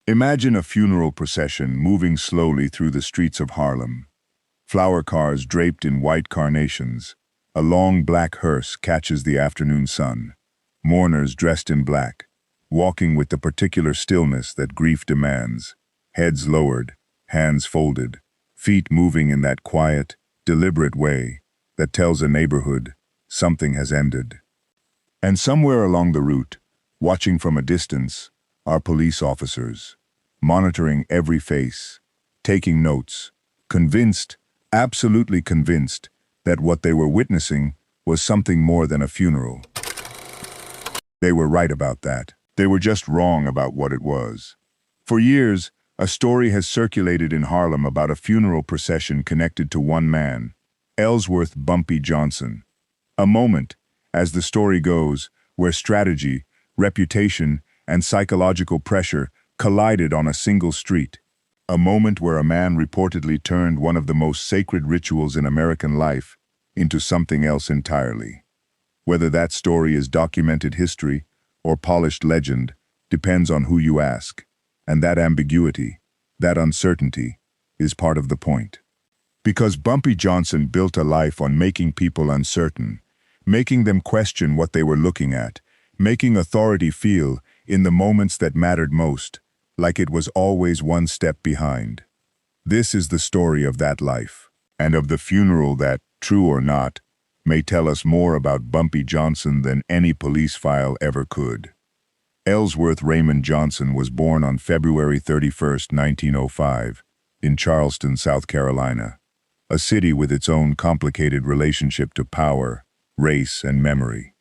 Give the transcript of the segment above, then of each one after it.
Imagine a funeral procession moving slowly through the streets of Harlem. Flower cars draped in white carnations. A long black hearse catches the afternoon sun. Mourners dressed in black, walking with the particular stillness that grief demands. Heads lowered, hands folded, feet moving in that quiet, deliberate way that tells a neighborhood something has ended. And somewhere along the route, watching from a distance, are police officers, monitoring every face, taking notes, convinced, absolutely convinced, that what they were witnessing was something more than a funeral. They were right about that. They were just wrong about what it was. For years, a story has circulated in Harlem about a funeral procession connected to one man, Ellsworth Bumpy Johnson. A moment, as the story goes, where strategy, reputation, and psychological pressure collided on a single street. A moment where a man reportedly turned one of the most sacred rituals in American life into something else entirely. Whether that story is documented history or polished legend depends on who you ask, and that ambiguity, that uncertainty, is part of the point. Because Bumpy Johnson built a life on making people uncertain, making them question what they were looking at, making authority feel, in the moments that mattered most, like it was always one step behind. This is the story of that life, and of the funeral that, true or not, may tell us more about Bumpy Johnson than any police file ever could. Ellsworth Raymond Johnson was born on February 31, 1905, in Charleston, South Carolina, a city with its own complicated relationship to power, race, and memory.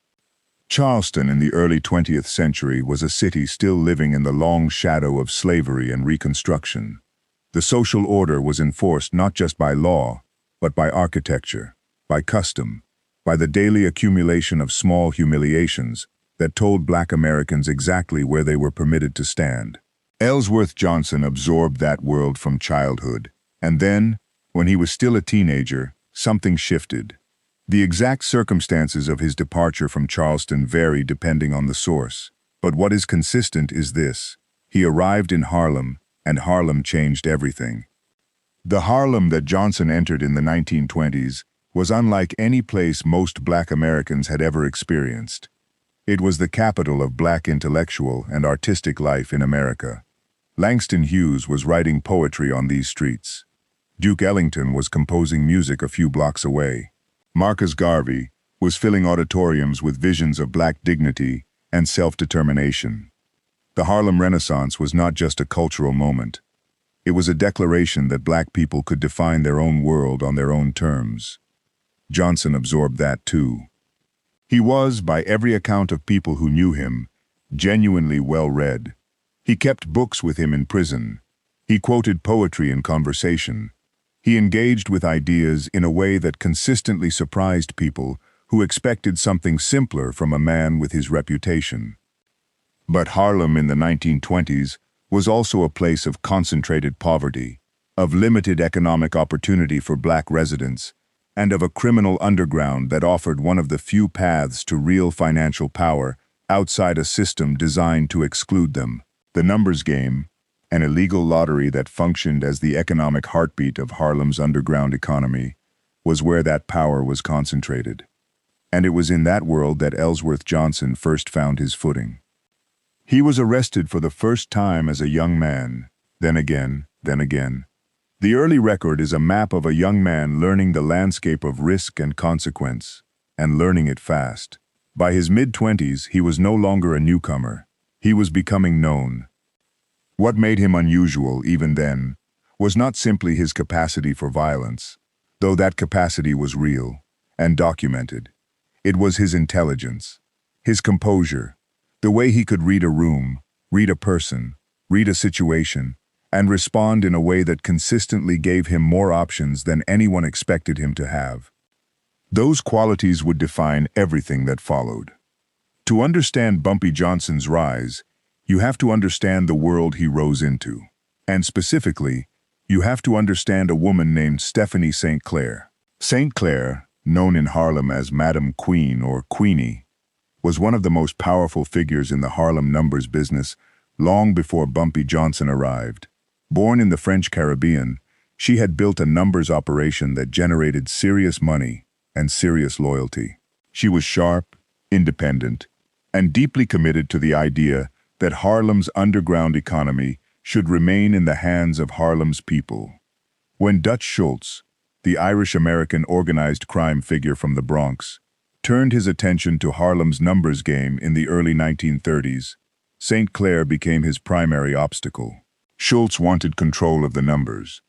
Charleston in the early 20th century was a city still living in the long shadow of slavery and Reconstruction. The social order was enforced not just by law, but by architecture, by custom, by the daily accumulation of small humiliations that told Black Americans exactly where they were permitted to stand. Ellsworth Johnson absorbed that world from childhood, and then, when he was still a teenager, something shifted. The exact circumstances of his departure from Charleston vary depending on the source, but what is consistent is this: he arrived in Harlem, and Harlem changed everything. The Harlem that Johnson entered in the 1920s was unlike any place most Black Americans had ever experienced. It was the capital of Black intellectual and artistic life in America. Langston Hughes was writing poetry on these streets. Duke Ellington was composing music a few blocks away. Marcus Garvey was filling auditoriums with visions of Black dignity and self-determination. The Harlem Renaissance was not just a cultural moment. It was a declaration that Black people could define their own world on their own terms. Johnson absorbed that too. He was, by every account of people who knew him, genuinely well-read. He kept books with him in prison. He quoted poetry in conversation. He engaged with ideas in a way that consistently surprised people who expected something simpler from a man with his reputation. But Harlem in the 1920s was also a place of concentrated poverty, of limited economic opportunity for Black residents, and of a criminal underground that offered one of the few paths to real financial power outside a system designed to exclude them. The numbers game, an illegal lottery that functioned as the economic heartbeat of Harlem's underground economy, was where that power was concentrated. And it was in that world that Ellsworth Johnson first found his footing. He was arrested for the first time as a young man, then again. The early record is a map of a young man learning the landscape of risk and consequence, and learning it fast. By his mid-20s, he was no longer a newcomer. He was becoming known. What made him unusual, even then, was not simply his capacity for violence, though that capacity was real and documented. It was his intelligence, his composure, the way he could read a room, read a person, read a situation, and respond in a way that consistently gave him more options than anyone expected him to have. Those qualities would define everything that followed. To understand Bumpy Johnson's rise, you have to understand the world he rose into. And specifically, you have to understand a woman named Stephanie St. Clair. St. Clair, known in Harlem as Madam Queen or Queenie, was one of the most powerful figures in the Harlem numbers business long before Bumpy Johnson arrived. Born in the French Caribbean, she had built a numbers operation that generated serious money and serious loyalty. She was sharp, independent, and deeply committed to the idea that Harlem's underground economy should remain in the hands of Harlem's people. When Dutch Schultz, the Irish-American organized crime figure from the Bronx, turned his attention to Harlem's numbers game in the early 1930s, St. Clair became his primary obstacle. Schultz wanted control of the numbers,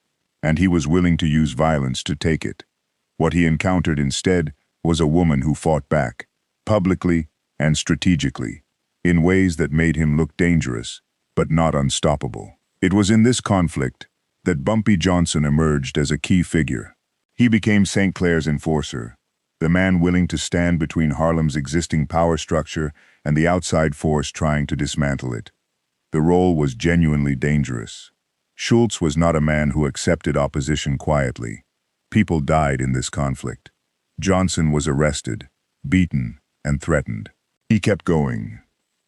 and he was willing to use violence to take it. What he encountered instead was a woman who fought back, publicly and strategically, in ways that made him look dangerous, but not unstoppable. It was in this conflict that Bumpy Johnson emerged as a key figure. He became St. Clair's enforcer, the man willing to stand between Harlem's existing power structure and the outside force trying to dismantle it. The role was genuinely dangerous. Schultz was not a man who accepted opposition quietly. People died in this conflict. Johnson was arrested, beaten, and threatened. He kept going.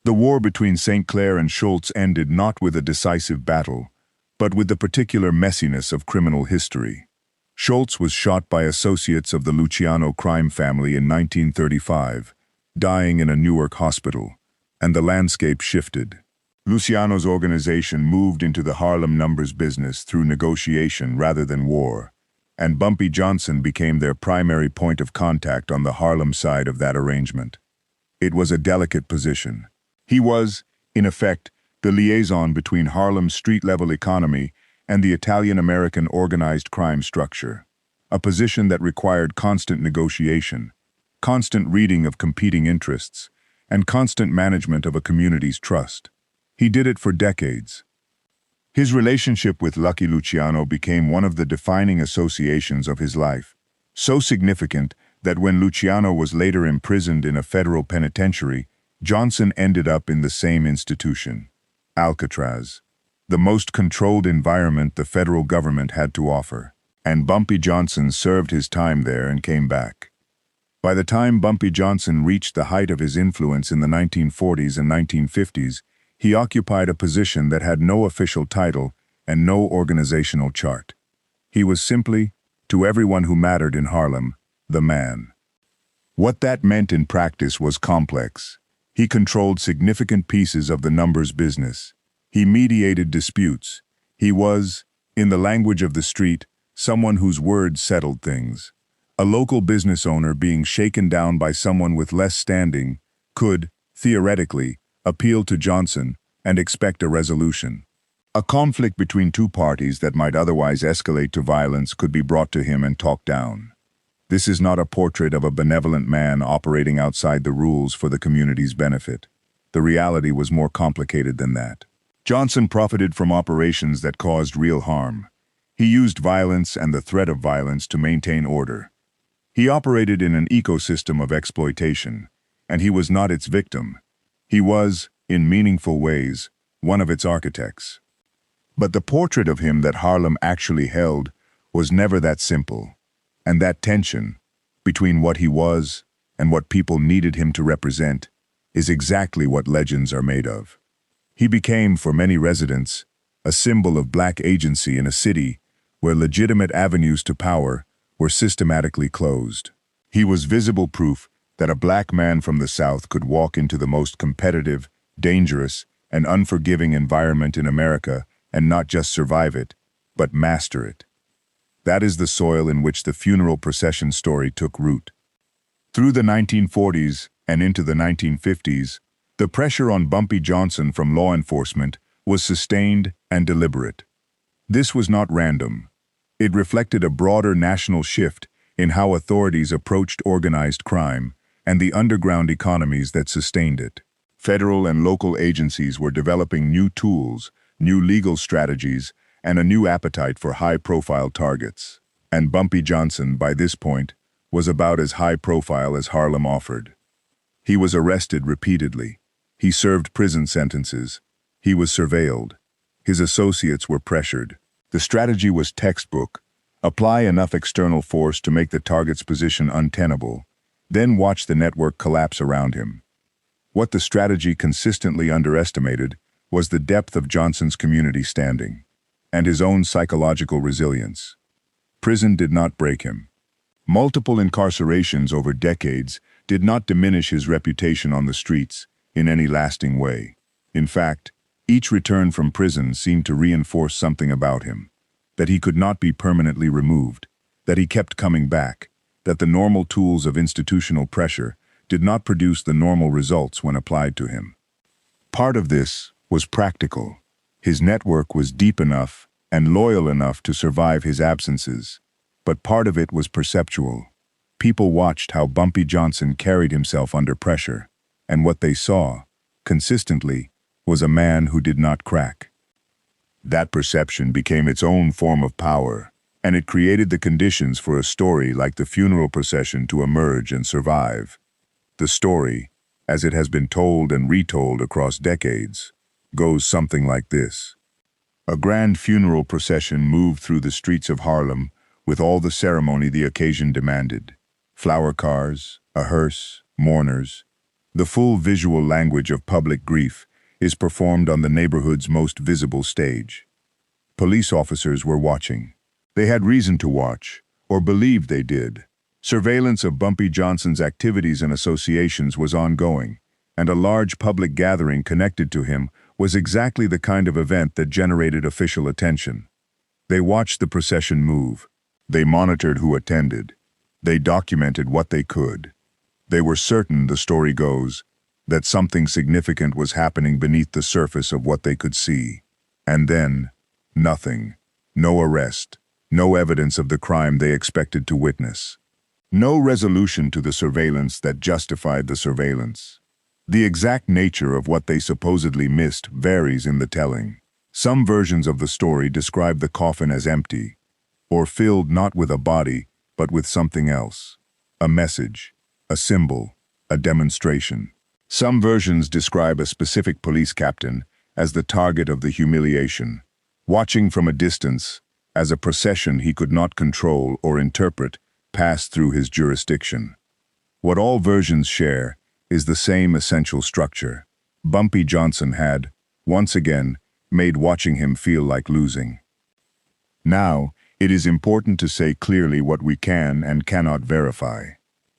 The war between St. Clair and Schultz ended not with a decisive battle, but with the particular messiness of criminal history. Schultz was shot by associates of the Luciano crime family in 1935, dying in a Newark hospital, and the landscape shifted. Luciano's organization moved into the Harlem numbers business through negotiation rather than war, and Bumpy Johnson became their primary point of contact on the Harlem side of that arrangement. It was a delicate position. He was, in effect, the liaison between Harlem's street-level economy and the Italian-American organized crime structure, a position that required constant negotiation, constant reading of competing interests, and constant management of a community's trust. He did it for decades. His relationship with Lucky Luciano became one of the defining associations of his life, so significant that when Luciano was later imprisoned in a federal penitentiary, Johnson ended up in the same institution, Alcatraz, the most controlled environment the federal government had to offer, and Bumpy Johnson served his time there and came back. By the time Bumpy Johnson reached the height of his influence in the 1940s and 1950s, he occupied a position that had no official title and no organizational chart. He was simply, to everyone who mattered in Harlem, the man. What that meant in practice was complex. He controlled significant pieces of the numbers business. He mediated disputes. He was, in the language of the street, someone whose words settled things. A local business owner being shaken down by someone with less standing could, theoretically, appeal to Johnson and expect a resolution. A conflict between two parties that might otherwise escalate to violence could be brought to him and talked down. This is not a portrait of a benevolent man operating outside the rules for the community's benefit. The reality was more complicated than that. Johnson profited from operations that caused real harm. He used violence and the threat of violence to maintain order. He operated in an ecosystem of exploitation, and he was not its victim. He was, in meaningful ways, one of its architects. But the portrait of him that Harlem actually held was never that simple, and that tension between what he was and what people needed him to represent is exactly what legends are made of. He became, for many residents, a symbol of black agency in a city where legitimate avenues to power were systematically closed. He was visible proof that a black man from the South could walk into the most competitive, dangerous, and unforgiving environment in America and not just survive it, but master it. That is the soil in which the Funeral Procession story took root. Through the 1940s and into the 1950s, the pressure on Bumpy Johnson from law enforcement was sustained and deliberate. This was not random. It reflected a broader national shift in how authorities approached organized crime and the underground economies that sustained it. Federal and local agencies were developing new tools, new legal strategies, and a new appetite for high-profile targets. And Bumpy Johnson, by this point, was about as high-profile as Harlem offered. He was arrested repeatedly. He served prison sentences. He was surveilled. His associates were pressured. The strategy was textbook. Apply enough external force to make the target's position untenable, then watch the network collapse around him. What the strategy consistently underestimated was the depth of Johnson's community standing, and his own psychological resilience. Prison did not break him. Multiple incarcerations over decades did not diminish his reputation on the streets in any lasting way. In fact, each return from prison seemed to reinforce something about him, that he could not be permanently removed, that he kept coming back, that the normal tools of institutional pressure did not produce the normal results when applied to him. Part of this was practical. His network was deep enough and loyal enough to survive his absences, but part of it was perceptual. People watched how Bumpy Johnson carried himself under pressure, and what they saw, consistently, was a man who did not crack. That perception became its own form of power, and it created the conditions for a story like the Funeral Procession to emerge and survive. The story, as it has been told and retold across decades, goes something like this. A grand funeral procession moved through the streets of Harlem with all the ceremony the occasion demanded. Flower cars, a hearse, mourners. The full visual language of public grief is performed on the neighborhood's most visible stage. Police officers were watching. They had reason to watch, or believed they did. Surveillance of Bumpy Johnson's activities and associations was ongoing, and a large public gathering connected to him was exactly the kind of event that generated official attention. They watched the procession move. They monitored who attended. They documented what they could. They were certain, the story goes, that something significant was happening beneath the surface of what they could see. And then, nothing. No arrest. No evidence of the crime they expected to witness. No resolution to the surveillance that justified the surveillance. The exact nature of what they supposedly missed varies in the telling. Some versions of the story describe the coffin as empty, or filled not with a body, but with something else. A message, a symbol, a demonstration. Some versions describe a specific police captain as the target of the humiliation, watching from a distance as a procession he could not control or interpret passed through his jurisdiction. What all versions share is the same essential structure. Bumpy Johnson had, once again, made watching him feel like losing. Now, it is important to say clearly what we can and cannot verify.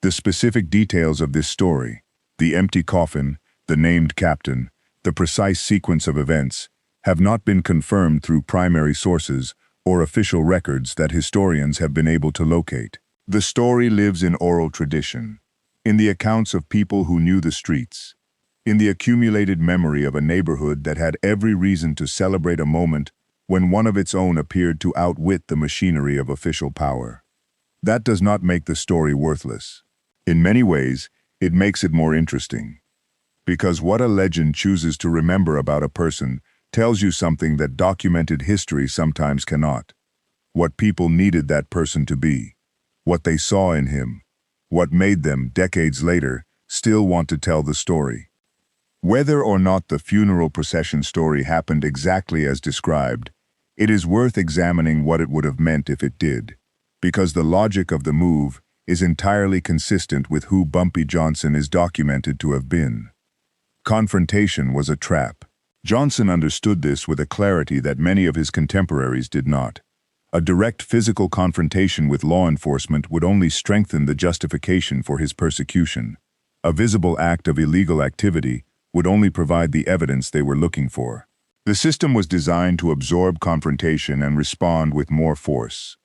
The specific details of this story, the empty coffin, the named captain, the precise sequence of events, have not been confirmed through primary sources or official records that historians have been able to locate. The story lives in oral tradition, in the accounts of people who knew the streets, in the accumulated memory of a neighborhood that had every reason to celebrate a moment when one of its own appeared to outwit the machinery of official power. That does not make the story worthless. In many ways, it makes it more interesting. Because what a legend chooses to remember about a person tells you something that documented history sometimes cannot. What people needed that person to be, what they saw in him, what made them, decades later, still want to tell the story. Whether or not the funeral procession story happened exactly as described, it is worth examining what it would have meant if it did, because the logic of the move is entirely consistent with who Bumpy Johnson is documented to have been. Confrontation was a trap. Johnson understood this with a clarity that many of his contemporaries did not. A direct physical confrontation with law enforcement would only strengthen the justification for his persecution. A visible act of illegal activity would only provide the evidence they were looking for. The system was designed to absorb confrontation and respond with more force.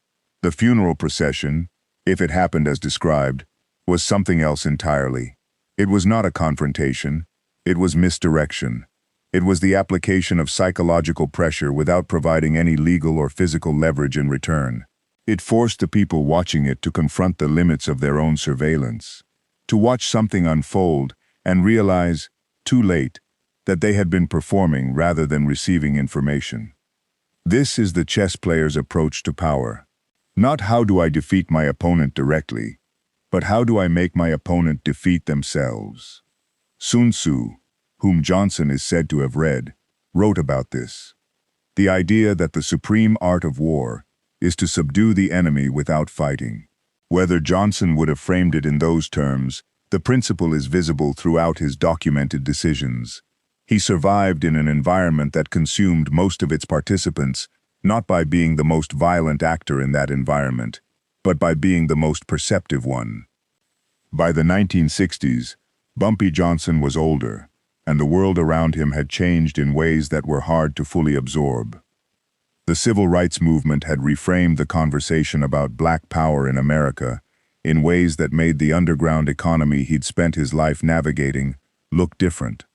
The funeral procession, if it happened as described, was something else entirely. It was not a confrontation. It was misdirection. It was the application of psychological pressure without providing any legal or physical leverage in return. It forced the people watching it to confront the limits of their own surveillance, to watch something unfold and realize, too late, that they had been performing rather than receiving information. This is the chess player's approach to power. Not how do I defeat my opponent directly, but how do I make my opponent defeat themselves? Sun Tzu, whom Johnson is said to have read, wrote about this. The idea that the supreme art of war is to subdue the enemy without fighting. Whether Johnson would have framed it in those terms, the principle is visible throughout his documented decisions. He survived in an environment that consumed most of its participants, not by being the most violent actor in that environment, but by being the most perceptive one. By the 1960s, Bumpy Johnson was older, and the world around him had changed in ways that were hard to fully absorb. The civil rights movement had reframed the conversation about black power in America in ways that made the underground economy he'd spent his life navigating look different,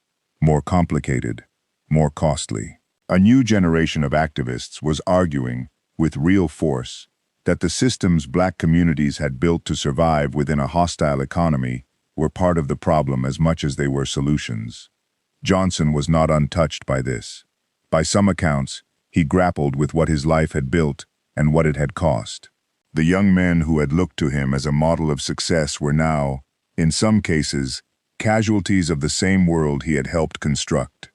more complicated, more costly. A new generation of activists was arguing, with real force, that the systems black communities had built to survive within a hostile economy were part of the problem as much as they were solutions. Johnson was not untouched by this. By some accounts, he grappled with what his life had built and what it had cost. The young men who had looked to him as a model of success were now, in some cases, casualties of the same world he had helped construct.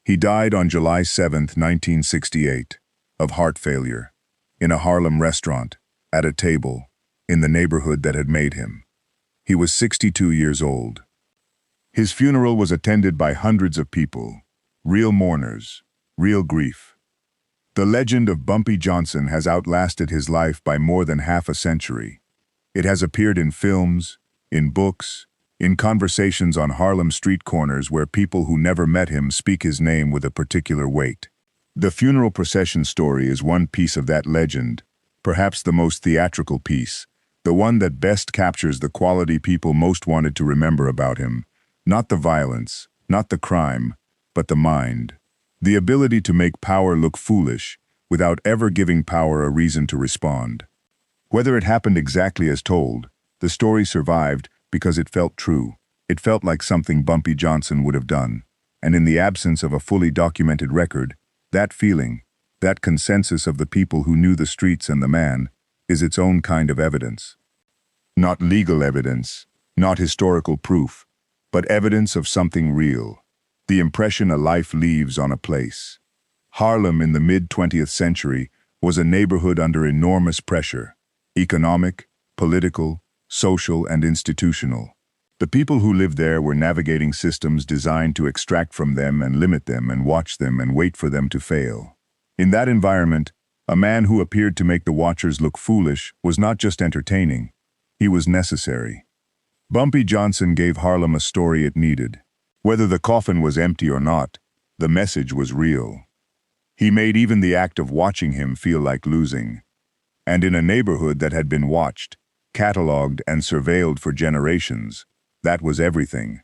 He died on July 7, 1968, of heart failure, in a Harlem restaurant, at a table, in the neighborhood that had made him. He was 62 years old. His funeral was attended by hundreds of people, real mourners, real grief. The legend of Bumpy Johnson has outlasted his life by more than half a century. It has appeared in films, in books, in conversations on Harlem street corners where people who never met him speak his name with a particular weight. The Funeral Procession story is one piece of that legend, perhaps the most theatrical piece, the one that best captures the quality people most wanted to remember about him. Not the violence, not the crime, but the mind. The ability to make power look foolish without ever giving power a reason to respond. Whether it happened exactly as told, the story survived because it felt true. It felt like something Bumpy Johnson would have done. And in the absence of a fully documented record, that feeling, that consensus of the people who knew the streets and the man, is its own kind of evidence. Not legal evidence, not historical proof, but evidence of something real. The impression a life leaves on a place. Harlem in the mid-20th century was a neighborhood under enormous pressure, economic, political, social, and institutional. The people who lived there were navigating systems designed to extract from them and limit them and watch them and wait for them to fail. In that environment, a man who appeared to make the watchers look foolish was not just entertaining, he was necessary. Bumpy Johnson gave Harlem a story it needed. Whether the coffin was empty or not, the message was real. He made even the act of watching him feel like losing. And in a neighborhood that had been watched, catalogued, and surveilled for generations, that was everything.